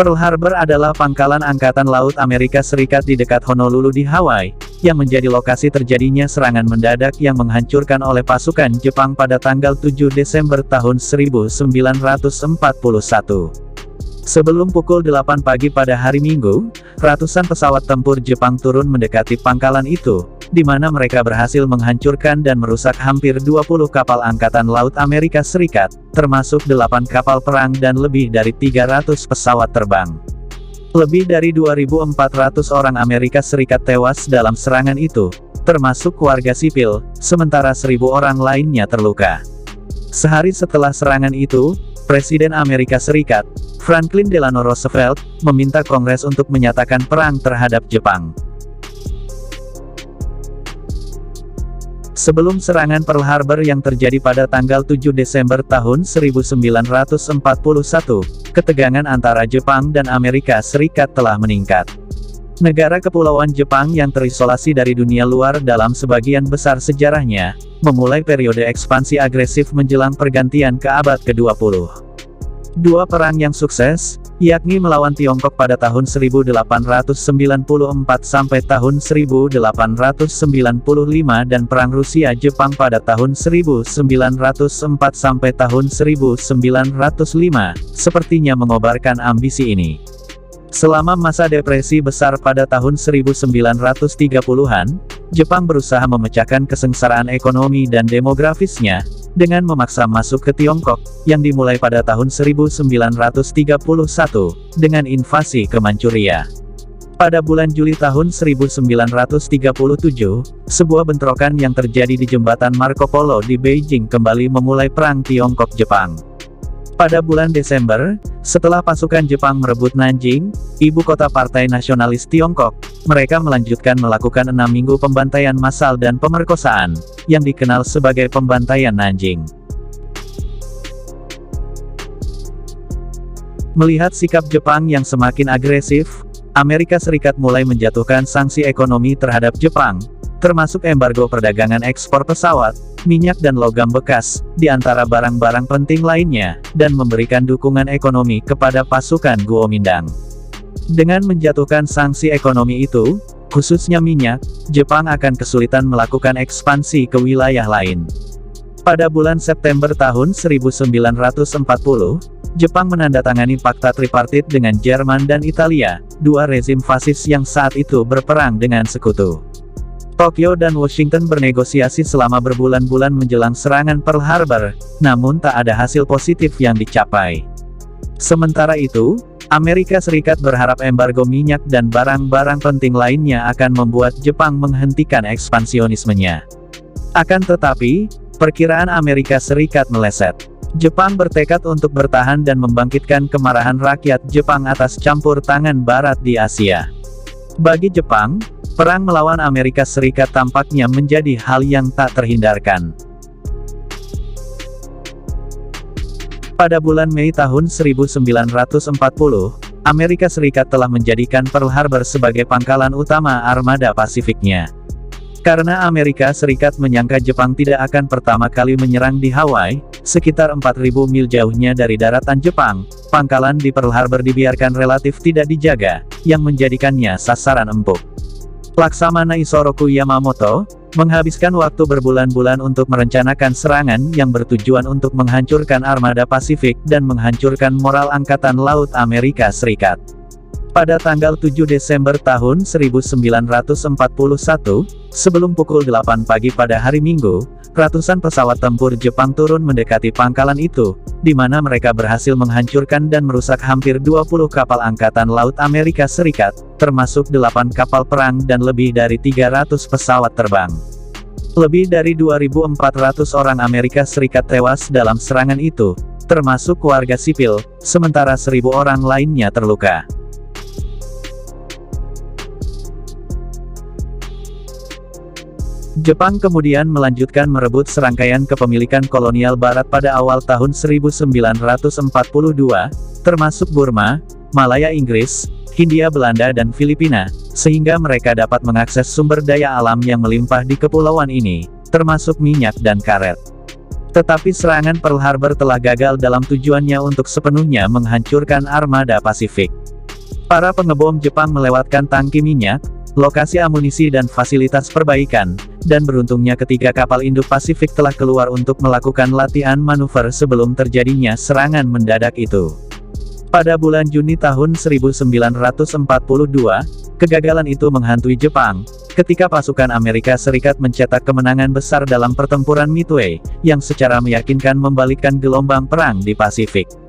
Pearl Harbor adalah pangkalan Angkatan Laut Amerika Serikat di dekat Honolulu di Hawaii, yang menjadi lokasi terjadinya serangan mendadak yang menghancurkan oleh pasukan Jepang pada tanggal 7 Desember tahun 1941. Sebelum pukul 8 pagi pada hari Minggu, ratusan pesawat tempur Jepang turun mendekati pangkalan itu, di mana mereka berhasil menghancurkan dan merusak hampir 20 kapal Angkatan Laut Amerika Serikat, termasuk 8 kapal perang dan lebih dari 300 pesawat terbang. Lebih dari 2.400 orang Amerika Serikat tewas dalam serangan itu, termasuk warga sipil, sementara 1.000 orang lainnya terluka. Sehari setelah serangan itu, Presiden Amerika Serikat, Franklin Delano Roosevelt, meminta Kongres untuk menyatakan perang terhadap Jepang. Sebelum serangan Pearl Harbor yang terjadi pada tanggal 7 Desember tahun 1941, ketegangan antara Jepang dan Amerika Serikat telah meningkat. Negara kepulauan Jepang yang terisolasi dari dunia luar dalam sebagian besar sejarahnya, memulai periode ekspansi agresif menjelang pergantian ke abad ke-20. Dua perang yang sukses, yakni melawan Tiongkok pada tahun 1894 sampai tahun 1895 dan Perang Rusia-Jepang pada tahun 1904 sampai tahun 1905, sepertinya mengobarkan ambisi ini. Selama masa depresi besar pada tahun 1930-an, Jepang berusaha memecahkan kesengsaraan ekonomi dan demografisnya, dengan memaksa masuk ke Tiongkok, yang dimulai pada tahun 1931, dengan invasi ke Manchuria. Pada bulan Juli tahun 1937, sebuah bentrokan yang terjadi di jembatan Marco Polo di Beijing kembali memulai Perang Tiongkok-Jepang. Pada bulan Desember, setelah pasukan Jepang merebut Nanjing, ibu kota Partai Nasionalis Tiongkok, mereka melanjutkan melakukan 6 minggu pembantaian massal dan pemerkosaan, yang dikenal sebagai pembantaian Nanjing. Melihat sikap Jepang yang semakin agresif, Amerika Serikat mulai menjatuhkan sanksi ekonomi terhadap Jepang, termasuk embargo perdagangan ekspor pesawat, minyak dan logam bekas, di antara barang-barang penting lainnya, dan memberikan dukungan ekonomi kepada pasukan Kuomintang. Dengan menjatuhkan sanksi ekonomi itu, khususnya minyak, Jepang akan kesulitan melakukan ekspansi ke wilayah lain. Pada bulan September tahun 1940, Jepang menandatangani Fakta Tripartit dengan Jerman dan Italia, dua rezim fasis yang saat itu berperang dengan sekutu. Tokyo dan Washington bernegosiasi selama berbulan-bulan menjelang serangan Pearl Harbor, namun tak ada hasil positif yang dicapai. Sementara itu, Amerika Serikat berharap embargo minyak dan barang-barang penting lainnya akan membuat Jepang menghentikan ekspansionismenya. Akan tetapi, perkiraan Amerika Serikat meleset. Jepang bertekad untuk bertahan dan membangkitkan kemarahan rakyat Jepang atas campur tangan Barat di Asia. Bagi Jepang, perang melawan Amerika Serikat tampaknya menjadi hal yang tak terhindarkan. Pada bulan Mei tahun 1940, Amerika Serikat telah menjadikan Pearl Harbor sebagai pangkalan utama armada Pasifiknya. Karena Amerika Serikat menyangka Jepang tidak akan pertama kali menyerang di Hawaii, sekitar 4.000 mil jauhnya dari daratan Jepang, pangkalan di Pearl Harbor dibiarkan relatif tidak dijaga, yang menjadikannya sasaran empuk. Laksamana Isoroku Yamamoto, menghabiskan waktu berbulan-bulan untuk merencanakan serangan yang bertujuan untuk menghancurkan armada Pasifik dan menghancurkan moral Angkatan Laut Amerika Serikat. Pada tanggal 7 Desember tahun 1941, sebelum pukul 8 pagi pada hari Minggu, ratusan pesawat tempur Jepang turun mendekati pangkalan itu, di mana mereka berhasil menghancurkan dan merusak hampir 20 kapal Angkatan Laut Amerika Serikat, termasuk 8 kapal perang dan lebih dari 300 pesawat terbang. Lebih dari 2.400 orang Amerika Serikat tewas dalam serangan itu, termasuk warga sipil, sementara 1.000 orang lainnya terluka. Jepang kemudian melanjutkan merebut serangkaian kepemilikan kolonial Barat pada awal tahun 1942, termasuk Burma, Malaya Inggris, Hindia Belanda dan Filipina, sehingga mereka dapat mengakses sumber daya alam yang melimpah di kepulauan ini, termasuk minyak dan karet. Tetapi serangan Pearl Harbor telah gagal dalam tujuannya untuk sepenuhnya menghancurkan armada Pasifik. Para pengebom Jepang melewatkan tangki minyak, lokasi amunisi dan fasilitas perbaikan, dan beruntungnya ketiga kapal Indo-Pasifik telah keluar untuk melakukan latihan manuver sebelum terjadinya serangan mendadak itu. Pada bulan Juni tahun 1942, kegagalan itu menghantui Jepang, ketika pasukan Amerika Serikat mencetak kemenangan besar dalam pertempuran Midway, yang secara meyakinkan membalikkan gelombang perang di Pasifik.